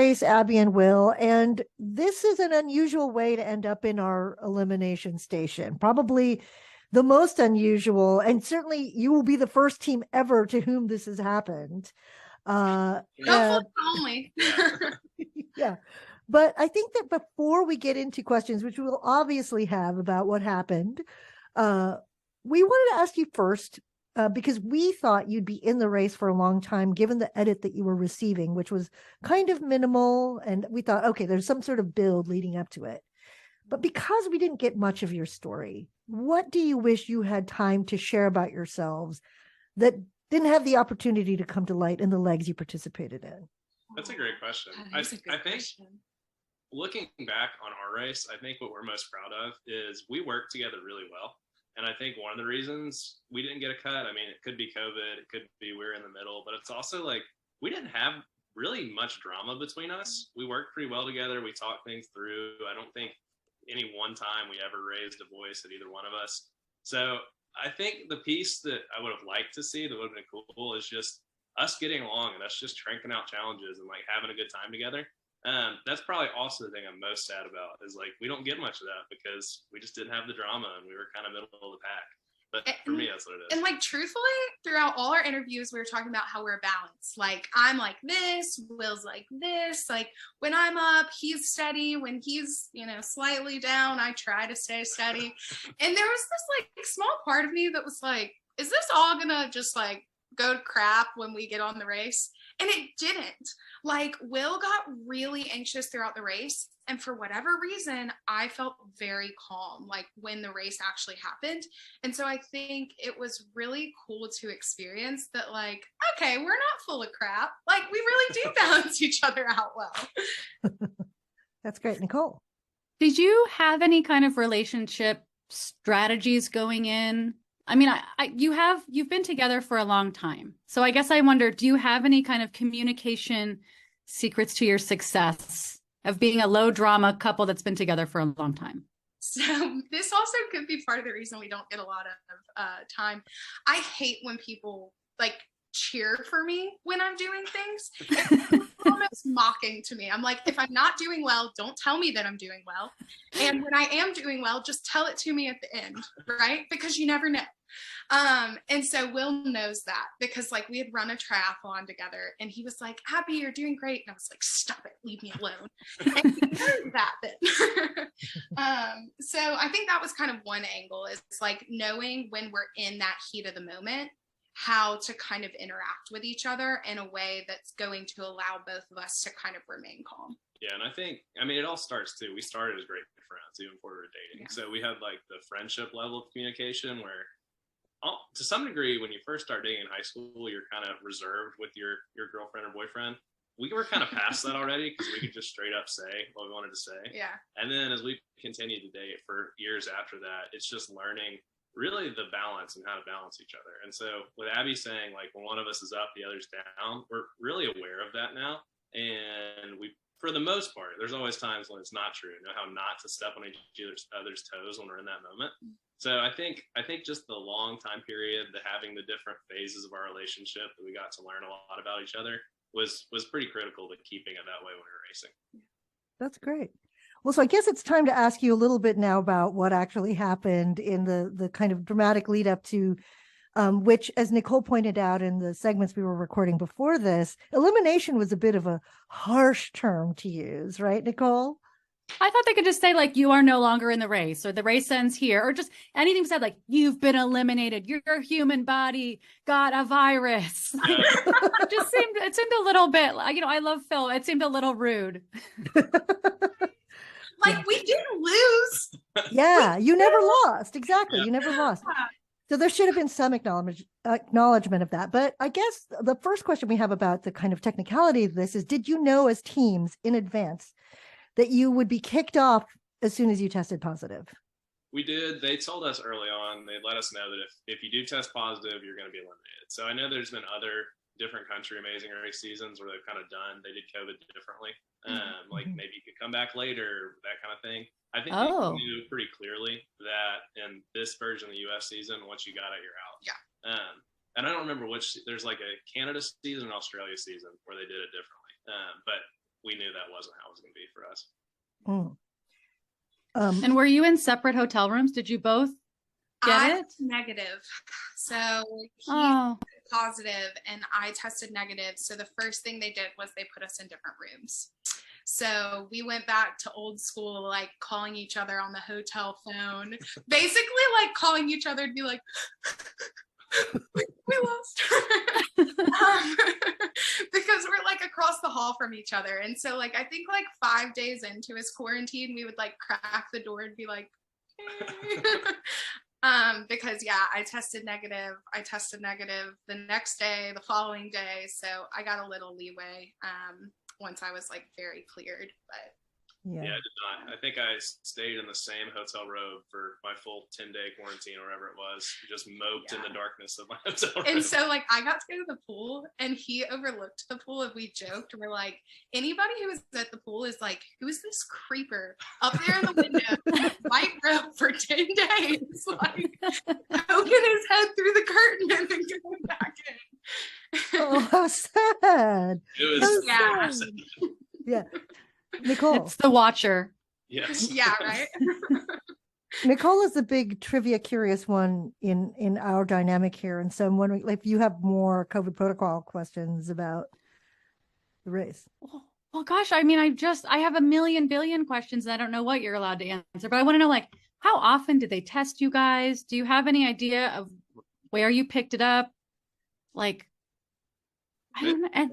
Race, Abby and Will, and this is an unusual way to end up in our elimination station. Probably the most unusual, and certainly you will be the first team ever to whom this has happened. Only. Yeah. But I think that before we get into questions, which we'll obviously have about what happened, we wanted to ask you first, because we thought you'd be in the race for a long time, given the edit that you were receiving, which was kind of minimal. And we thought, okay, there's some sort of build leading up to it. But because we didn't get much of your story, what do you wish you had time to share about yourselves that didn't have the opportunity to come to light in the legs you participated in? That's a great question. I think looking back on our race, I think what we're most proud of is we worked together really well. And I think one of the reasons we didn't get a cut, I mean, it could be COVID, it could be we're in the middle, but it's also like we didn't have really much drama between us. We worked pretty well together. We talked things through. I don't think any one time we ever raised a voice at either one of us. So I think the piece that I would have liked to see that would have been cool is just us getting along and us just cranking out challenges and like having a good time together. That's probably also the thing I'm most sad about is like we don't get much of that because we just didn't have the drama and we were kind of middle of the pack. But for me, that's what it is. And like truthfully, throughout all our interviews, we were talking about how we're balanced. Like I'm like this, Will's like this. Like when I'm up, he's steady. When he's, slightly down, I try to stay steady. And there was this like small part of me that was like, is this all gonna just like go to crap when we get on the race? And it didn't. Like Will got really anxious throughout the race. And for whatever reason, I felt very calm, like when the race actually happened. And so I think it was really cool to experience that, like, okay, we're not full of crap. Like we really do balance each other out well. That's great. Nicole, did you have any kind of relationship strategies going in? I mean, you've been together for a long time. So I guess I wonder, do you have any kind of communication secrets to your success of being a low drama couple that's been together for a long time? So this also could be part of the reason we don't get a lot of time. I hate when people like cheer for me when I'm doing things. It's almost mocking to me. I'm like, if I'm not doing well, don't tell me that I'm doing well. And when I am doing well, just tell it to me at the end, right? Because you never know. And so Will knows that because like we had run a triathlon together and he was like, Abby, you're doing great. And I was like, stop it, leave me alone. And he knows that then. So I think that was kind of one angle is like knowing when we're in that heat of the moment, how to kind of interact with each other in a way that's going to allow both of us to kind of remain calm. Yeah, and I think, it all starts too. We started as great friends even before we were dating. Yeah. So we had like the friendship level of communication where to some degree, when you first start dating in high school, you're kind of reserved with your girlfriend or boyfriend. We were kind of past that already because we could just straight up say what we wanted to say. Yeah. And then as we continued to date for years after that, it's just learning really the balance and how to balance each other. And so with Abby saying like when one of us is up, the other's down, we're really aware of that now. And we, for the most part, there's always times when it's not true. Know how not to step on each other's toes when we're in that moment. So I think just the long time period, the having the different phases of our relationship that we got to learn a lot about each other was pretty critical to keeping it that way when we were racing. That's great. Well, so I guess it's time to ask you a little bit now about what actually happened in the kind of dramatic lead up to which, as Nicole pointed out in the segments we were recording before this, elimination was a bit of a harsh term to use, right, Nicole? I thought they could just say like, you are no longer in the race or the race ends here, or just anything said like, you've been eliminated. Your human body got a virus. It seemed a little bit, I love Phil. It seemed a little rude. Like we didn't lose. Yeah, you never lost. Exactly. You never lost. So there should have been some acknowledgement of that. But I guess the first question we have about the kind of technicality of this is, did you know as teams in advance that you would be kicked off as soon as you tested positive? We did. They told us early on, they let us know that if you do test positive, you're going to be eliminated. So I know there's been other different country Amazing Race seasons where they've kind of they did COVID differently. Like maybe you could come back later, that kind of thing. I think they knew pretty clearly that in this version of the US season, once you got it, you're out. Yeah. And I don't remember there's like a Canada season and Australia season where they did it differently. But we knew that wasn't how it was going to be for us. And were you in separate hotel rooms? Did you both get it? Negative. So he positive and I tested negative. So the first thing they did was they put us in different rooms. So we went back to old school, like calling each other on the hotel phone, basically like calling each other to be like, we lost her. Because we're like across the hall from each other. And so like, I think like 5 days into his quarantine, we would like crack the door and be like, hey. Because I tested negative the next day, the following day. So I got a little leeway once I was like very cleared, but yeah, I did not. I think I stayed in the same hotel room for my full 10-day quarantine or whatever it was, just moped in the darkness of my hotel room. And so like I got to go to the pool and he overlooked the pool and we joked. We're like, anybody who was at the pool is like, who's this creeper up there in the window, white robe for 10 days, like poking his head through the curtain and then going back in. Oh, how sad. It was sad. Yeah. Nicole. It's the watcher. Yes. Yeah, right. Nicole is the big trivia curious one in our dynamic here. And so I'm wondering if you have more COVID protocol questions about the race. Well, gosh, I mean, I have a million billion questions and I don't know what you're allowed to answer, but I want to know, like, how often did they test you guys? Do you have any idea of where you picked it up? Like, I don't know. And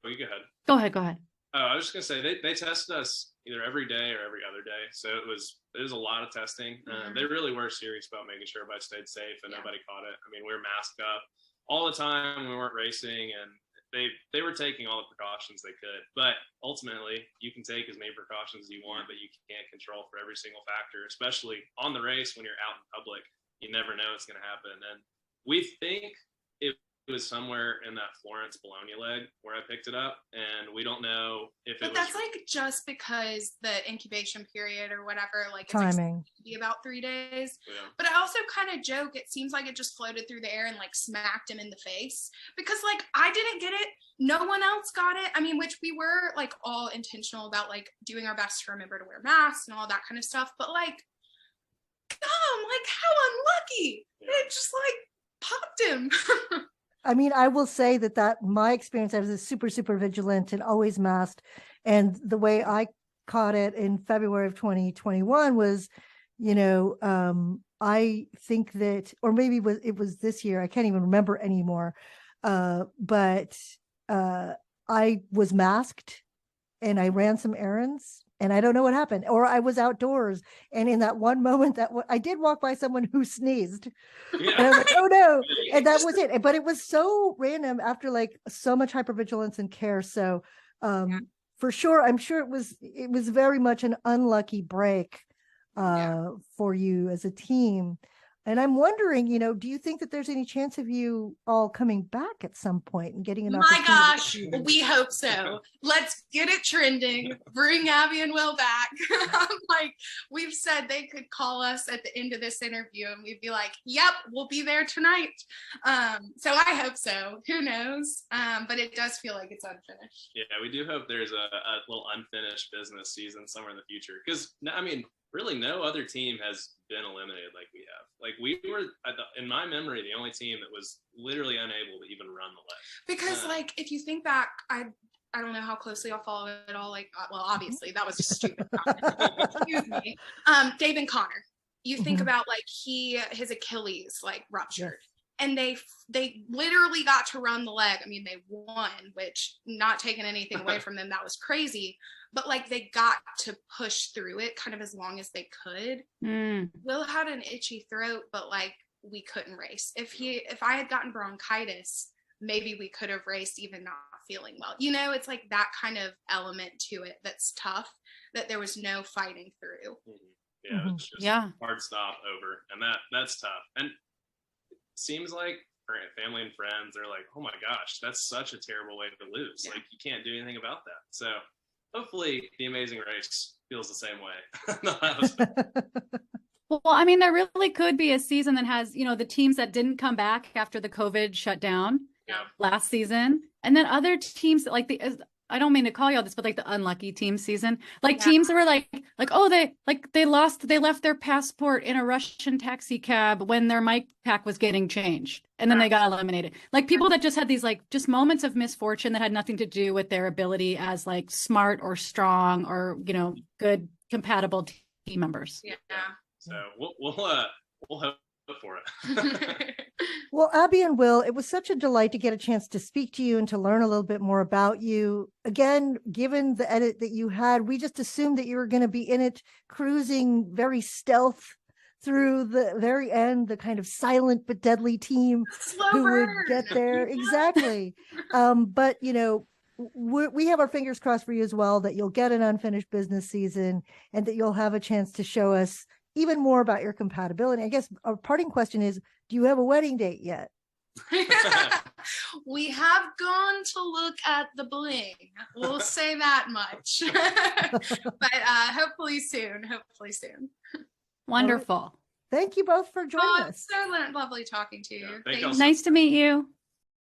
you go ahead. Go ahead. I was just gonna say they tested us either every day or every other day, so it was a lot of testing. They really were serious about making sure everybody stayed safe and nobody caught it. I mean, we were masked up all the time when we weren't racing, and they were taking all the precautions they could. But ultimately, you can take as many precautions as you want, but you can't control for every single factor, especially on the race when you're out in public. You never know what's gonna happen, and we think it was somewhere in that Florence Bologna leg where I picked it up, and we don't know if but it was. That's like just because the incubation period or whatever, like timing it's be about 3 days. Yeah. But I also kind of joke, it seems like it just floated through the air and like smacked him in the face, because like I didn't get it, no one else got it. I mean, which we were like all intentional about like doing our best to remember to wear masks and all that kind of stuff. But like, like how unlucky! It just like popped him. I mean, I will say that my experience, I was super, super vigilant and always masked. And the way I caught it in February of 2021 was, I think that, or maybe it was this year, I can't even remember anymore. But I was masked and I ran some errands. And I don't know what happened, or I was outdoors. And in that one moment I did walk by someone who sneezed. Yeah. And I was like, oh no. And that was it. But it was so random after like so much hypervigilance and care. So for sure, I'm sure it was very much an unlucky break for you as a team. And I'm wondering, do you think that there's any chance of you all coming back at some point and getting an opportunity? My gosh, we hope so. Let's get it trending. Bring Abby and Will back. Like we've said, they could call us at the end of this interview and we'd be like, yep, we'll be there tonight. So I hope so. Who knows? But it does feel like it's unfinished. Yeah, we do hope there's a little unfinished business season somewhere in the future. Because, I mean, really no other team has been eliminated like we have. Like we were, in my memory, the only team that was literally unable to even run the leg. Because like, if you think back, I don't know how closely I'll follow it all. Like, well, obviously that was a stupid comment. Excuse me. Dave and Connor, you think about like his Achilles like ruptured. And they literally got to run the leg. I mean, they won, which not taking anything away from them, that was crazy. But like they got to push through it kind of as long as they could. Will had an itchy throat, but like we couldn't race. If I had gotten bronchitis, maybe we could have raced even not feeling well. It's like that kind of element to it that's tough, that there was no fighting through. Yeah, it's just hard stop over. And that's tough. And seems like for family and friends, they're like, oh my gosh, that's such a terrible way to lose. Like you can't do anything about that. So hopefully the Amazing Race feels the same way. Well, I mean, there really could be a season that has, the teams that didn't come back after the COVID shut down last season. And then other teams like I don't mean to call y'all this, but like the unlucky team season, like Yeah. teams that were like, oh, they left their passport in a Russian taxi cab when their mic pack was getting changed, and then they got eliminated. Like people that just had these like just moments of misfortune that had nothing to do with their ability as like smart or strong or, you know, good compatible team members. Yeah. So we'll hope for it. Well, Abby and Will, it was such a delight to get a chance to speak to you and to learn a little bit more about you. Again, given the edit that you had, we just assumed that you were going to be in it, cruising very stealth through the very end, the kind of silent but deadly team Slow who burn. would get there. Exactly. But, you know, we have our fingers crossed for you as well, that you'll get an unfinished business season and that you'll have a chance to show us even more about your compatibility. I guess our parting question is, do you have a wedding date yet? We have gone to look at the bling. We'll say that much. But hopefully soon. Wonderful. Thank you both for joining us. So lovely talking to you. Yeah, thank y'all Thanks. so Nice to meet you.